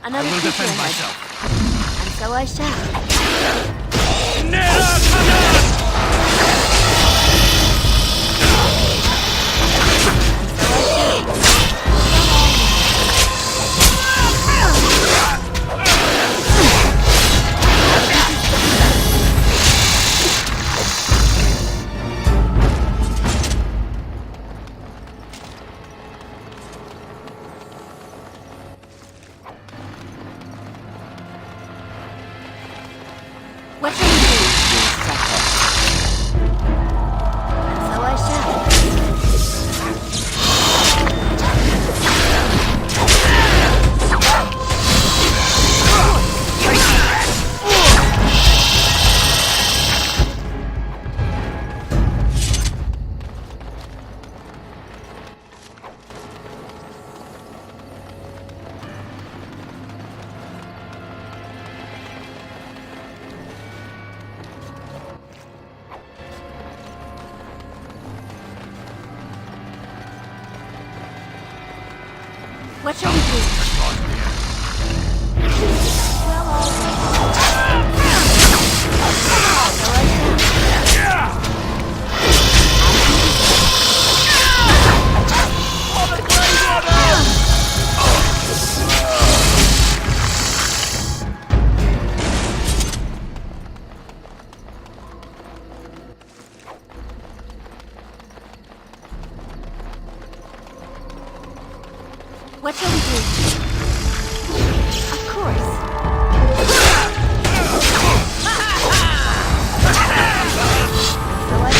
Another I will creature defend ahead. myself. And so I shall. What shall we do? And so I shall. What shall we do? Well, all what shall we do? Of course. So I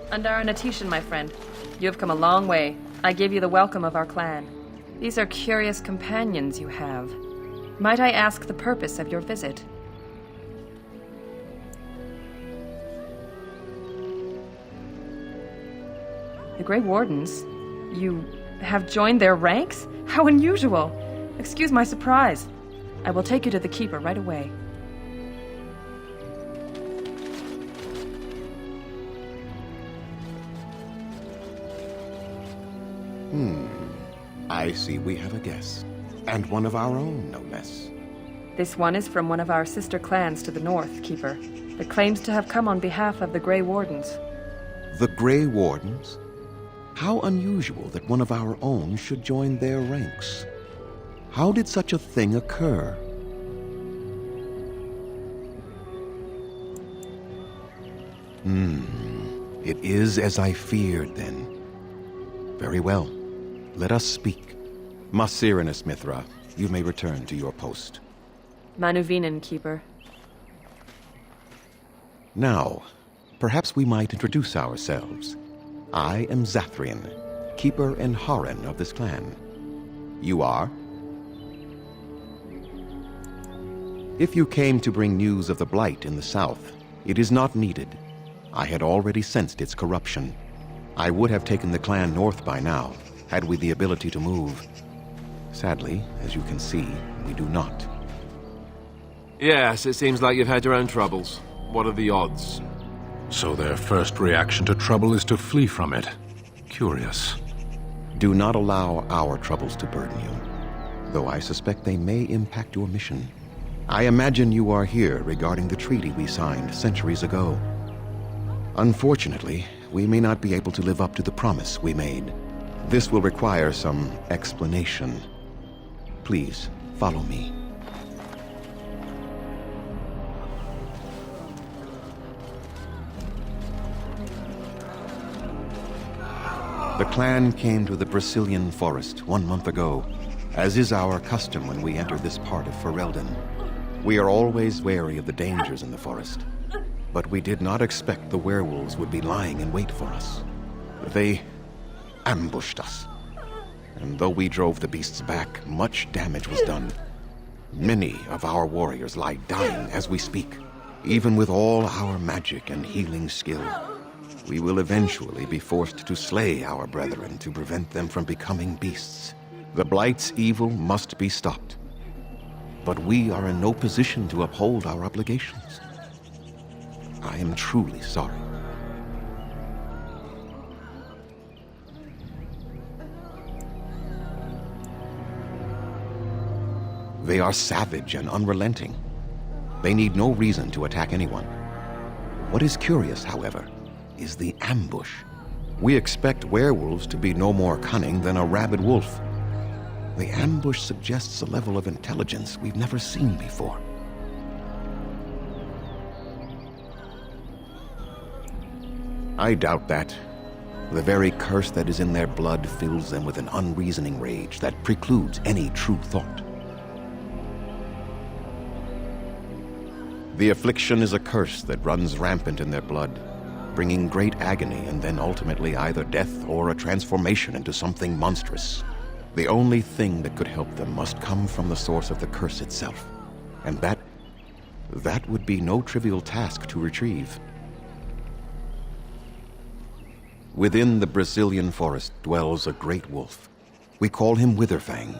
Andara Natishan, my friend. You have come a long way. I give you the welcome of our clan. These are curious companions you have. Might I ask the purpose of your visit? The Grey Wardens? You have joined their ranks? How unusual! Excuse my surprise. I will take you to the Keeper right away. I see we have a guest. And one of our own, no less. This one is from one of our sister clans to the north, Keeper, that claims to have come on behalf of the Grey Wardens. The Grey Wardens? How unusual that one of our own should join their ranks. How did such a thing occur? It is as I feared, then. Very well. Let us speak. Masirinus Mithra, you may return to your post. Manuvinen, Keeper. Now, perhaps we might introduce ourselves. I am Zathrian, Keeper and Haran of this clan. You are? If you came to bring news of the Blight in the south, it is not needed. I had already sensed its corruption. I would have taken the clan north by now, had we the ability to move. Sadly, as you can see, we do not. Yes, it seems like you've had your own troubles. What are the odds? So their first reaction to trouble is to flee from it. Curious. Do not allow our troubles to burden you, though I suspect they may impact your mission. I imagine you are here regarding the treaty we signed centuries ago. Unfortunately, we may not be able to live up to the promise we made. This will require some explanation. Please, follow me. The clan came to the Brazilian forest 1 month ago, as is our custom when we enter this part of Ferelden. We are always wary of the dangers in the forest, but we did not expect the werewolves would be lying in wait for us. They ambushed us. And though we drove the beasts back, much damage was done. Many of our warriors lie dying as we speak. Even with all our magic and healing skill, we will eventually be forced to slay our brethren to prevent them from becoming beasts. The Blight's evil must be stopped. But we are in no position to uphold our obligations. I am truly sorry. They are savage and unrelenting. They need no reason to attack anyone. What is curious, however, is the ambush. We expect werewolves to be no more cunning than a rabid wolf. The ambush suggests a level of intelligence we've never seen before. I doubt that. The very curse that is in their blood fills them with an unreasoning rage that precludes any true thought. The affliction is a curse that runs rampant in their blood, bringing great agony and then ultimately either death or a transformation into something monstrous. The only thing that could help them must come from the source of the curse itself, and that would be no trivial task to retrieve. Within the Brazilian forest dwells a great wolf. We call him Witherfang.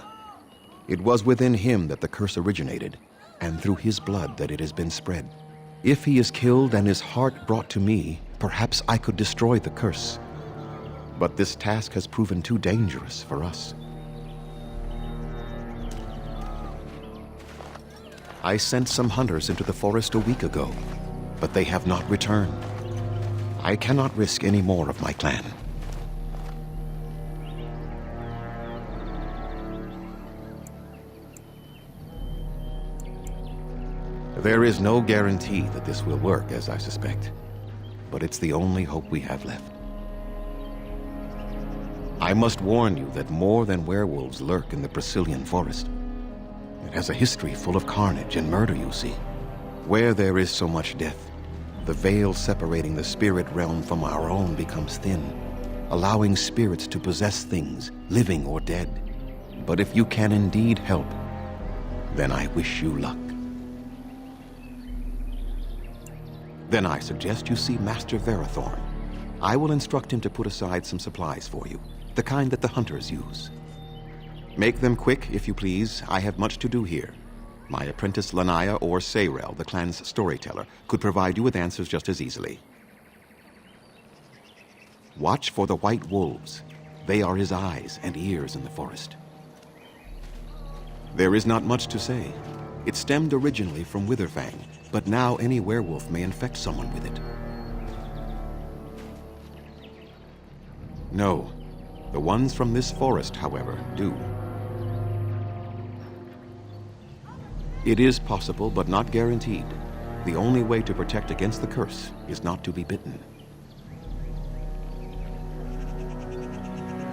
It was within him that the curse originated, and through his blood that it has been spread. If he is killed and his heart brought to me, perhaps I could destroy the curse. But this task has proven too dangerous for us. I sent some hunters into the forest a week ago, but they have not returned. I cannot risk any more of my clan. There is no guarantee that this will work, as I suspect, but it's the only hope we have left. I must warn you that more than werewolves lurk in the Brazilian forest. It has a history full of carnage and murder, you see. Where there is so much death, the veil separating the spirit realm from our own becomes thin, allowing spirits to possess things, living or dead. But if you can indeed help, then I wish you luck. Then I suggest you see Master Verathorn. I will instruct him to put aside some supplies for you, the kind that the hunters use. Make them quick, if you please. I have much to do here. My apprentice Lanaya or Sayrel, the clan's storyteller, could provide you with answers just as easily. Watch for the white wolves. They are his eyes and ears in the forest. There is not much to say. It stemmed originally from Witherfang, but now any werewolf may infect someone with it. No, the ones from this forest, however, do. It is possible, but not guaranteed. The only way to protect against the curse is not to be bitten.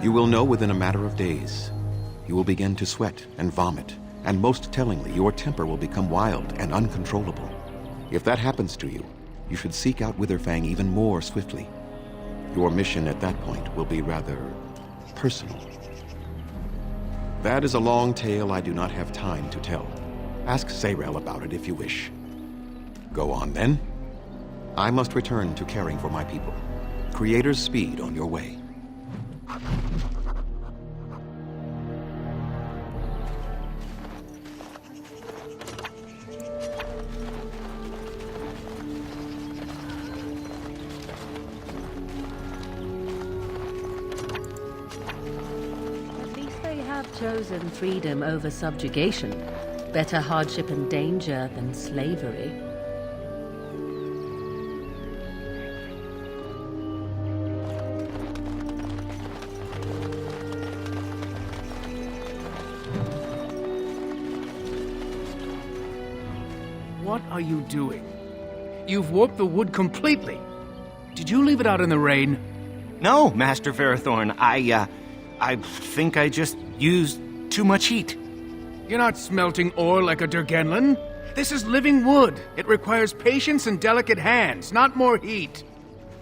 You will know within a matter of days. You will begin to sweat and vomit, and most tellingly, your temper will become wild and uncontrollable. If that happens to you, you should seek out Witherfang even more swiftly. Your mission at that point will be rather personal. That is a long tale I do not have time to tell. Ask Sayrel about it if you wish. Go on then. I must return to caring for my people. Creator's speed on your way. At least they have chosen freedom over subjugation. Better hardship and danger than slavery. What are you doing? You've warped the wood completely. Did you leave it out in the rain? No, Master Verathorn. I think I just used too much heat. You're not smelting ore like a Durgenlin. This is living wood. It requires patience and delicate hands, not more heat.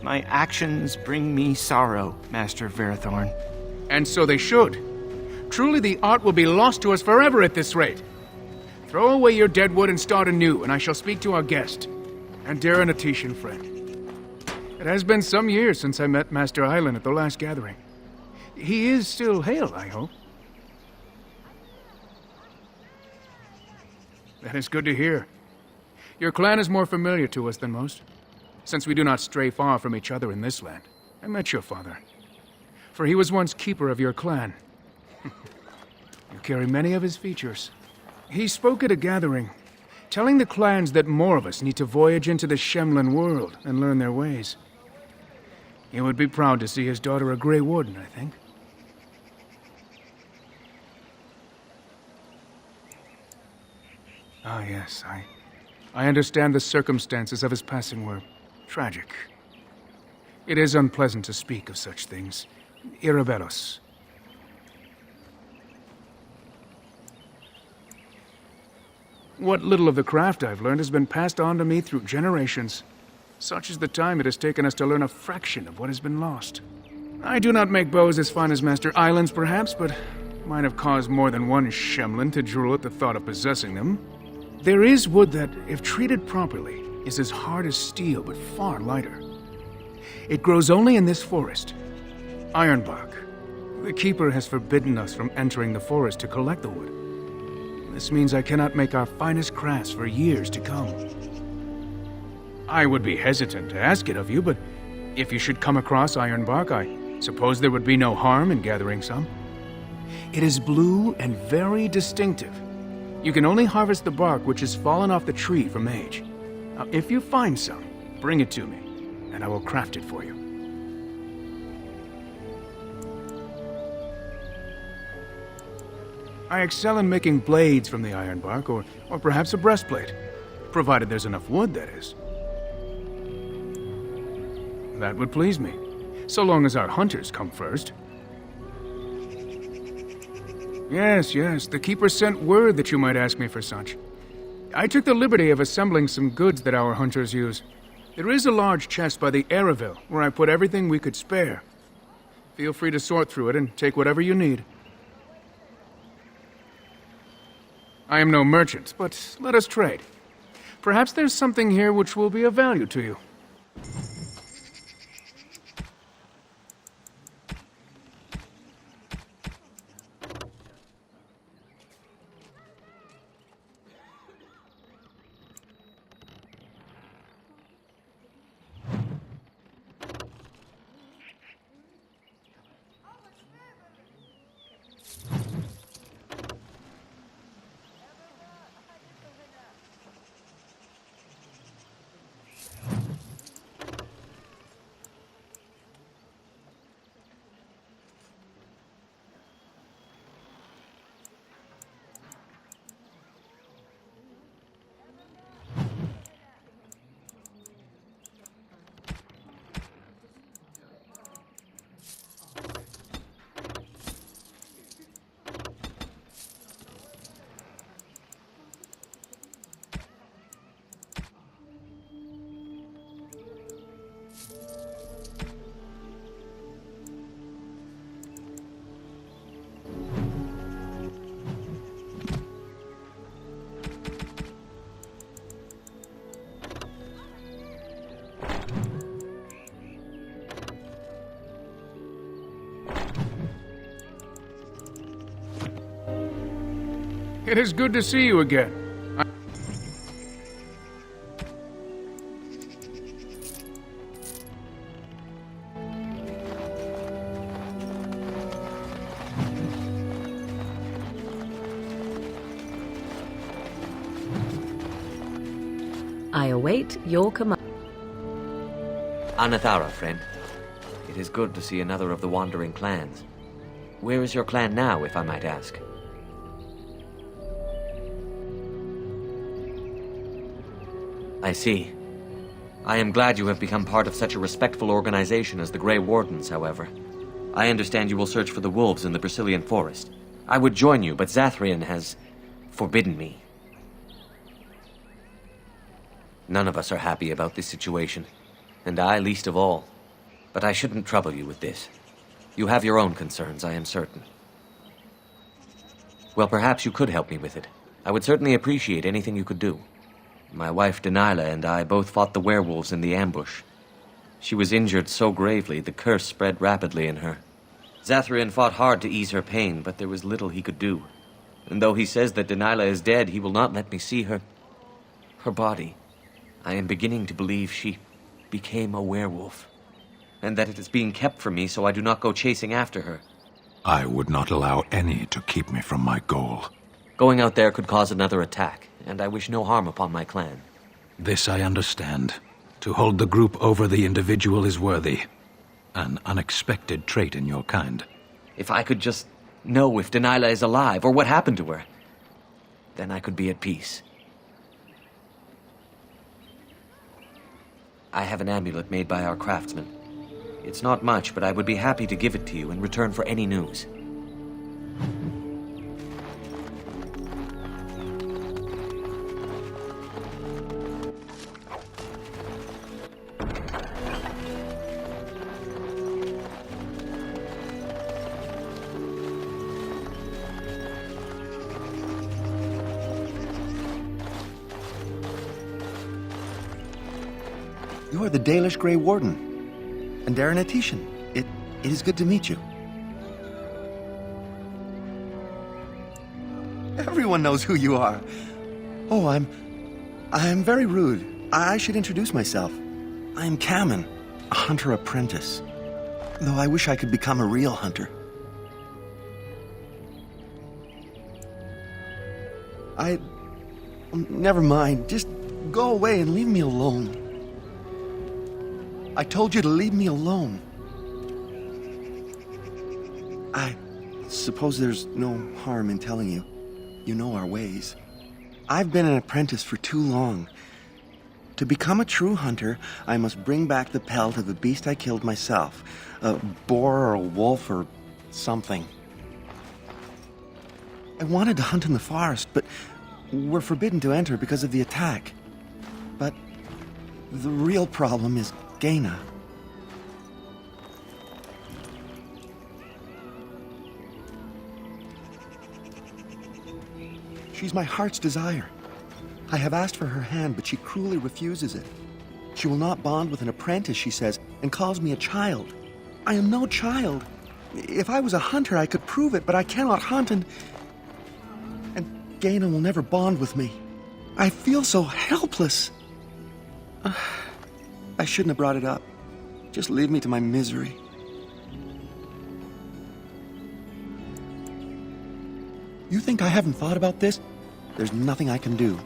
My actions bring me sorrow, Master Verithorn. And so they should. Truly the art will be lost to us forever at this rate. Throw away your dead wood and start anew, and I shall speak to our guest, and dear Anatetian friend. It has been some years since I met Master Island at the last gathering. He is still hale, I hope. That is good to hear. Your clan is more familiar to us than most, since we do not stray far from each other in this land. I met your father, for he was once keeper of your clan. You carry many of his features. He spoke at a gathering, telling the clans that more of us need to voyage into the Shemlin world and learn their ways. He would be proud to see his daughter a Grey Warden, I think. Ah, yes, I understand the circumstances of his passing were tragic. It is unpleasant to speak of such things. Irrebelos. What little of the craft I've learned has been passed on to me through generations. Such is the time it has taken us to learn a fraction of what has been lost. I do not make bows as fine as Master Island's, perhaps, but might have caused more than one Shemlin to drool at the thought of possessing them. There is wood that, if treated properly, is as hard as steel, but far lighter. It grows only in this forest, Ironbark. The Keeper has forbidden us from entering the forest to collect the wood. This means I cannot make our finest crafts for years to come. I would be hesitant to ask it of you, but if you should come across Ironbark, I suppose there would be no harm in gathering some. It is blue and very distinctive. You can only harvest the bark which has fallen off the tree from age. Now, if you find some, bring it to me, and I will craft it for you. I excel in making blades from the ironbark, or perhaps a breastplate, provided there's enough wood, that is. That would please me, so long as our hunters come first. Yes, the Keeper sent word that you might ask me for such. I took the liberty of assembling some goods that our hunters use. There is a large chest by the Araville, where I put everything we could spare. Feel free to sort through it and take whatever you need. I am no merchant, but let us trade. Perhaps there's something here which will be of value to you. It is good to see you again. I await your command. Anathara, friend. It is good to see another of the wandering clans. Where is your clan now, if I might ask? I see. I am glad you have become part of such a respectful organization as the Grey Wardens, however. I understand you will search for the wolves in the Brazilian forest. I would join you, but Zathrian has forbidden me. None of us are happy about this situation, and I least of all. But I shouldn't trouble you with this. You have your own concerns, I am certain. Well, perhaps you could help me with it. I would certainly appreciate anything you could do. My wife Delilah and I both fought the werewolves in the ambush. She was injured so gravely, the curse spread rapidly in her. Zathrian fought hard to ease her pain, but there was little he could do. And though he says that Delilah is dead, he will not let me see her body. I am beginning to believe she became a werewolf, and that it is being kept from me so I do not go chasing after her. I would not allow any to keep me from my goal. Going out there could cause another attack, and I wish no harm upon my clan. This I understand. To hold the group over the individual is worthy. An unexpected trait in your kind. If I could just know if Delilah is alive, or what happened to her, then I could be at peace. I have an amulet made by our craftsman. It's not much, but I would be happy to give it to you in return for any news. You are the Dalish Grey Warden, and Darren. It is good to meet you. Everyone knows who you are. Oh, I'm very rude. I should introduce myself. I am Kamen, a hunter apprentice. Though I wish I could become a real hunter. Never mind. Just go away and leave me alone. I told you to leave me alone. I suppose there's no harm in telling you. You know our ways. I've been an apprentice for too long. To become a true hunter, I must bring back the pelt of a beast I killed myself. A boar or a wolf or something. I wanted to hunt in the forest, but we're forbidden to enter because of the attack. But the real problem is Gaina. She's my heart's desire. I have asked for her hand, but she cruelly refuses it. She will not bond with an apprentice, she says, and calls me a child. I am no child. If I was a hunter, I could prove it, but I cannot hunt, and Gaina will never bond with me. I feel so helpless. I shouldn't have brought it up. Just leave me to my misery. You think I haven't thought about this? There's nothing I can do.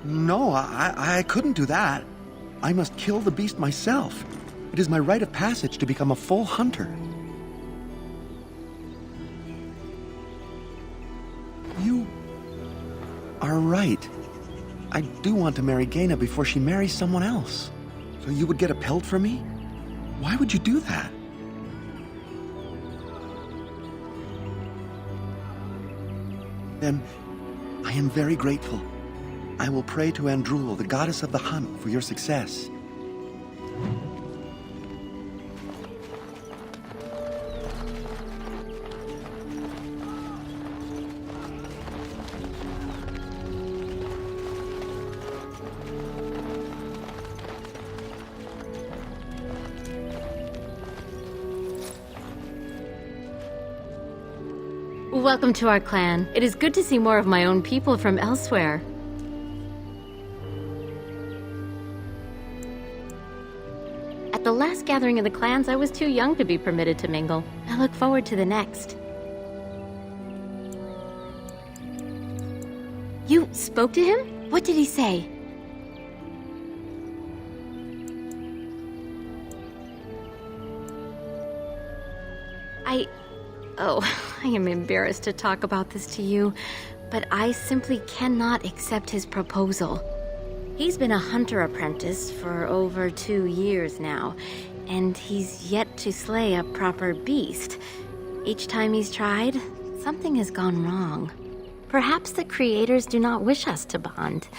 No, I couldn't do that. I must kill the beast myself. It is my rite of passage to become a full hunter. You are right. I do want to marry Gaina before she marries someone else. So you would get a pelt for me? Why would you do that? Then, I am very grateful. I will pray to Andrul, the goddess of the hunt, for your success. Welcome to our clan. It is good to see more of my own people from elsewhere. At the last gathering of the clans, I was too young to be permitted to mingle. I look forward to the next. You spoke to him? What did he say? Oh, I am embarrassed to talk about this to you, but I simply cannot accept his proposal. He's been a hunter apprentice for over 2 years now, and he's yet to slay a proper beast. Each time he's tried, something has gone wrong. Perhaps the creators do not wish us to bond.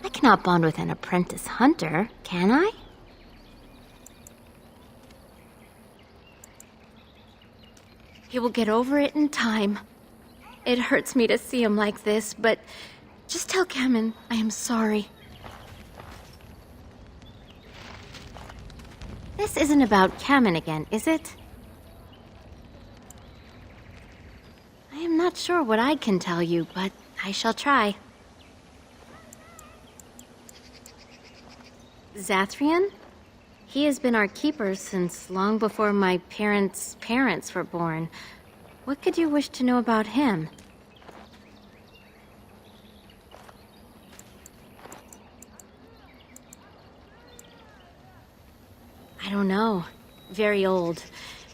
I cannot bond with an apprentice hunter, can I? He will get over it in time. It hurts me to see him like this, but just tell Kamen I am sorry. This isn't about Kamen again, is it? I am not sure what I can tell you, but I shall try. Zathrian? He has been our keeper since long before my parents' parents were born. What could you wish to know about him? I don't know. Very old.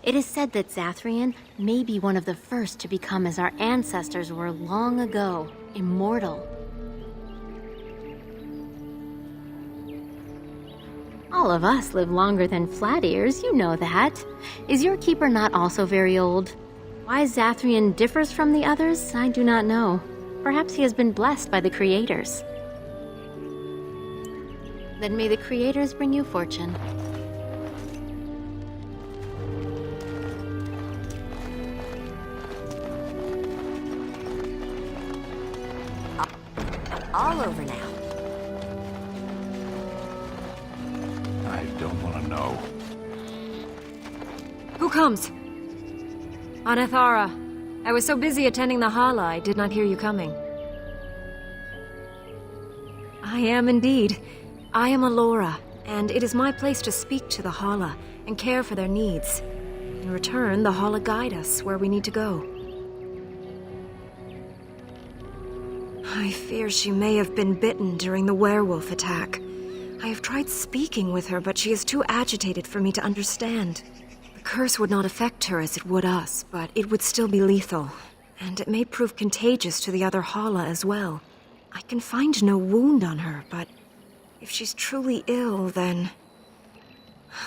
It is said that Zathrian may be one of the first to become as our ancestors were long ago, immortal. All of us live longer than flat ears, you know that. Is your keeper not also very old? Why Zathrian differs from the others, I do not know. Perhaps he has been blessed by the creators. Then may the creators bring you fortune. All over now. I don't want to know. Who comes? Anathara. I was so busy attending the Hala, I did not hear you coming. I am indeed. I am Alora, and it is my place to speak to the Hala and care for their needs. In return, the Hala guide us where we need to go. I fear she may have been bitten during the werewolf attack. I have tried speaking with her, but she is too agitated for me to understand. The curse would not affect her as it would us, but it would still be lethal, and it may prove contagious to the other Hala as well. I can find no wound on her, but if she's truly ill, then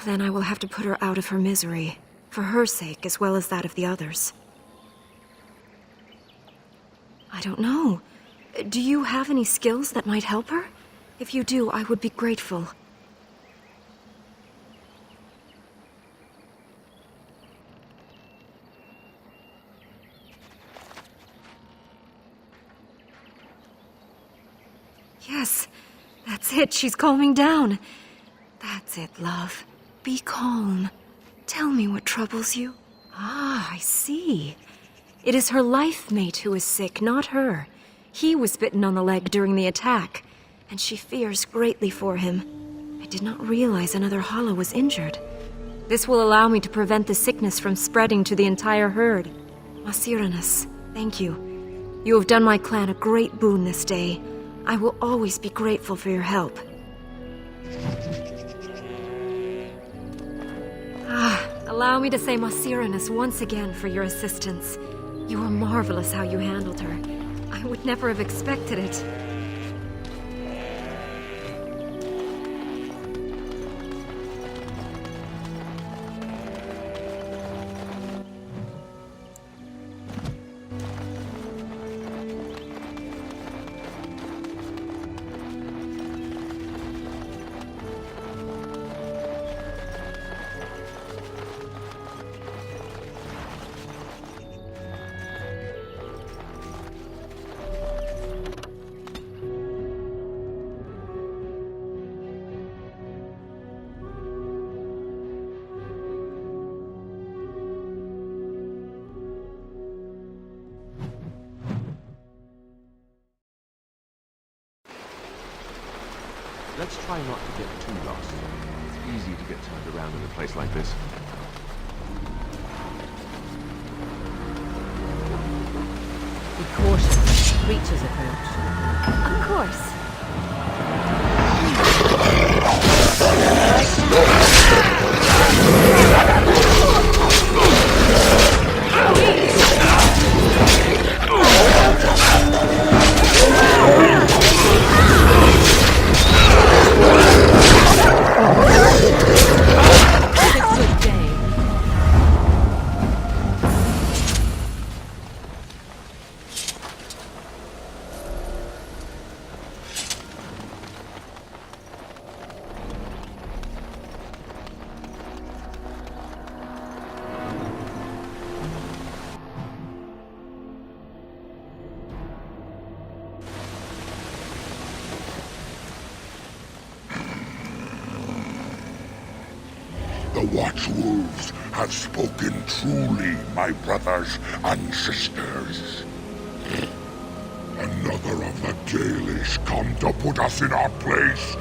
I will have to put her out of her misery, for her sake as well as that of the others. I don't know. Do you have any skills that might help her? If you do, I would be grateful. Yes, that's it. She's calming down. That's it, love. Be calm. Tell me what troubles you. Ah, I see. It is her life mate who is sick, not her. He was bitten on the leg during the attack, and she fears greatly for him. I did not realize another Hala was injured. This will allow me to prevent the sickness from spreading to the entire herd. Masiranus, thank you. You have done my clan a great boon this day. I will always be grateful for your help. Allow me to say Masiranus once again for your assistance. You were marvelous how you handled her. I would never have expected it. Let's try not to get too lost. It's easy to get turned around in a place like this. Be cautious. Creatures approach. Of course. watchwolves have spoken truly, my brothers and sisters. Another of the Dalish come to put us in our place.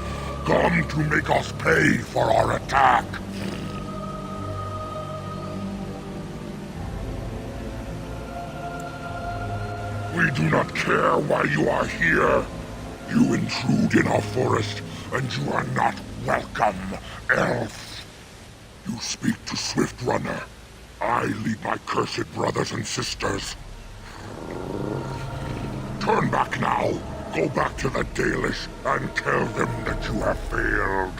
Come to make us pay for our attack. We do not care why you are here. You intrude in our forest, and you are not welcome, elf. You speak to Swift Runner. I lead my cursed brothers and sisters. Turn back now. Go back to the Dalish and tell them that you have failed.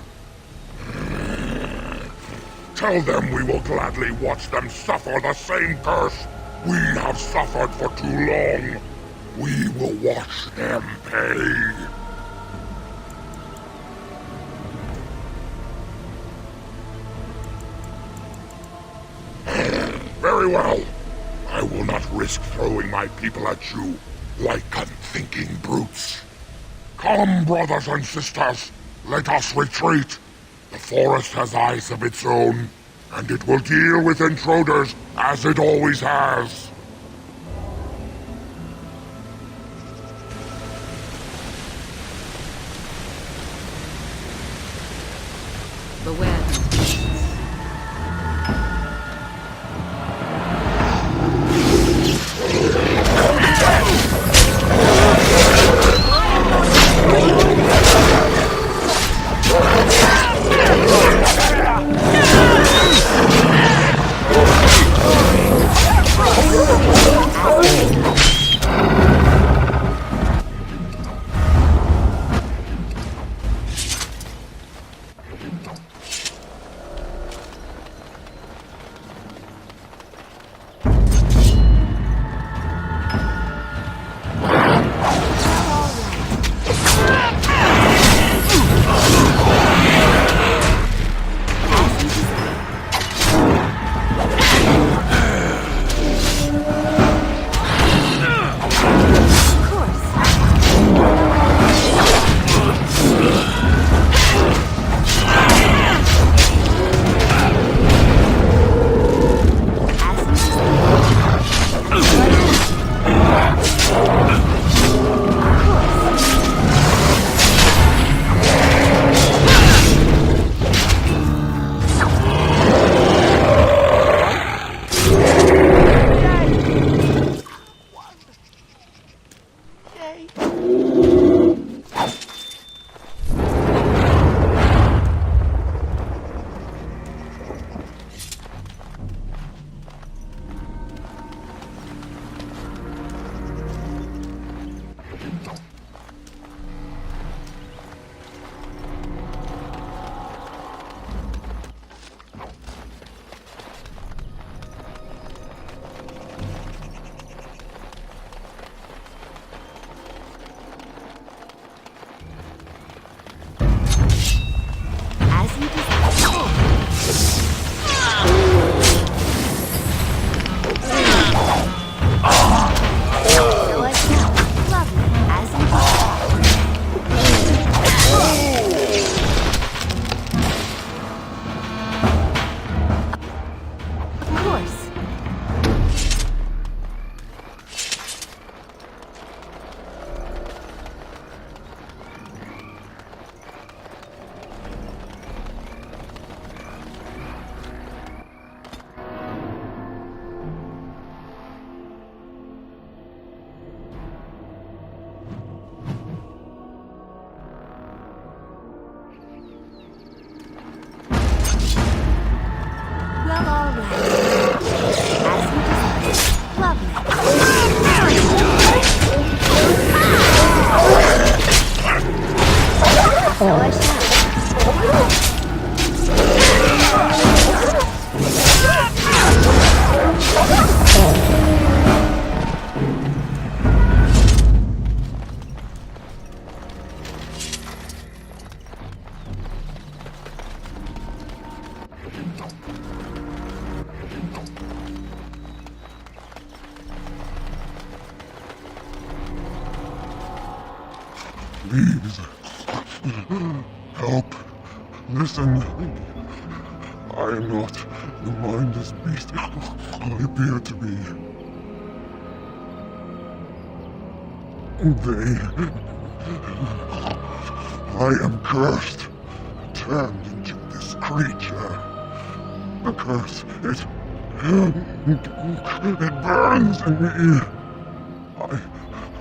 Tell them we will gladly watch them suffer the same curse we have suffered for too long. We will watch them pay. Very well. I will not risk throwing my people at you like unthinking brutes. Come, brothers and sisters, let us retreat. The forest has eyes of its own, and it will deal with intruders as it always has. Beware. Please. Help. Listen. I am not the mindless beast I appear to be. I am cursed, turned into this creature. The curse, it burns in me. I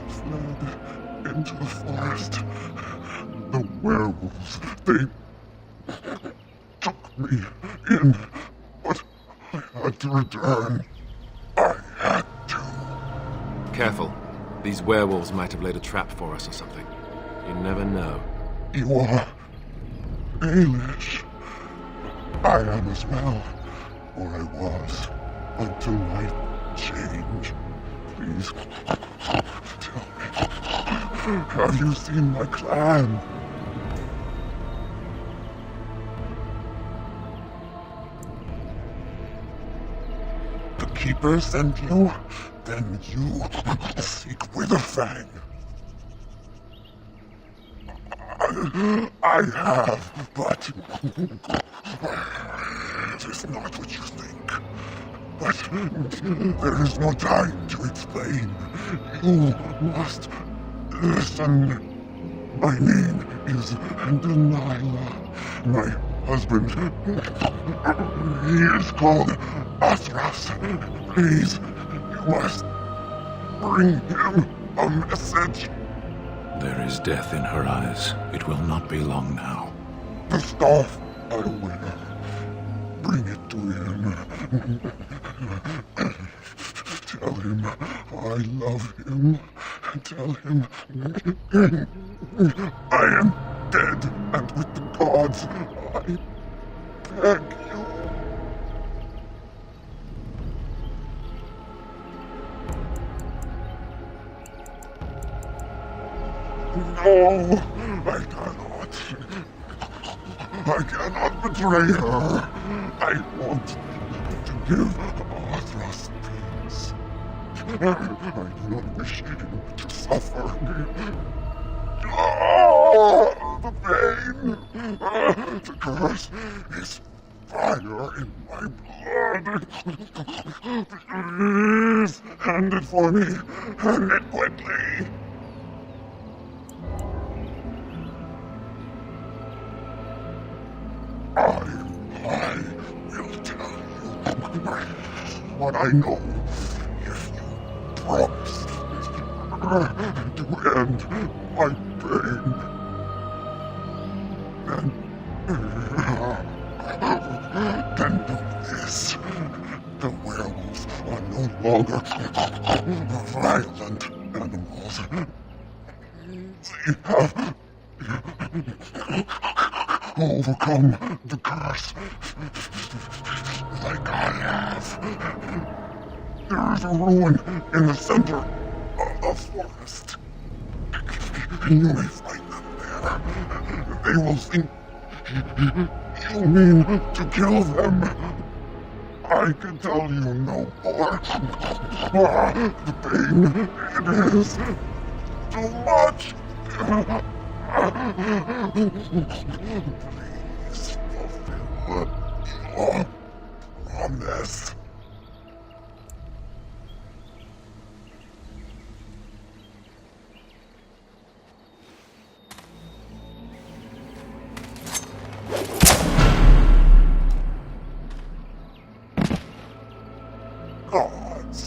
fled into the forest. The werewolves, they took me in, but I had to return. I had to. Careful. These werewolves might have laid a trap for us or something. You never know. You are Baelish. I am as well, or I was, until I change. Please, tell me, have you seen my clan? The Keeper sent you? Then you seek Witherfang. I have, but it is not what you think. But there is no time to explain. You must listen. My name is Delilah. My husband, he is called Athras. Please, you must bring him a message. There is death in her eyes. It will not be long now. The staff I wear. Bring it to him. Tell him I love him. Tell him I am dead, and with the gods, I beg you. No, I cannot. I cannot betray her. I want to give Arthras peace. I do not wish him to suffer. The pain. The curse is fire in my blood. Please, hand it for me. Hand it quickly. I will tell you what I know if you promise to end my pain. Then do this. The werewolves are no longer violent animals. They have overcome the curse like I have. There is a ruin in the center of the forest. You may find them there. They will think you mean to kill them. I can tell you no more. The pain, it is too much. Please fulfill your promise. Gods,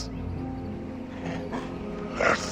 bless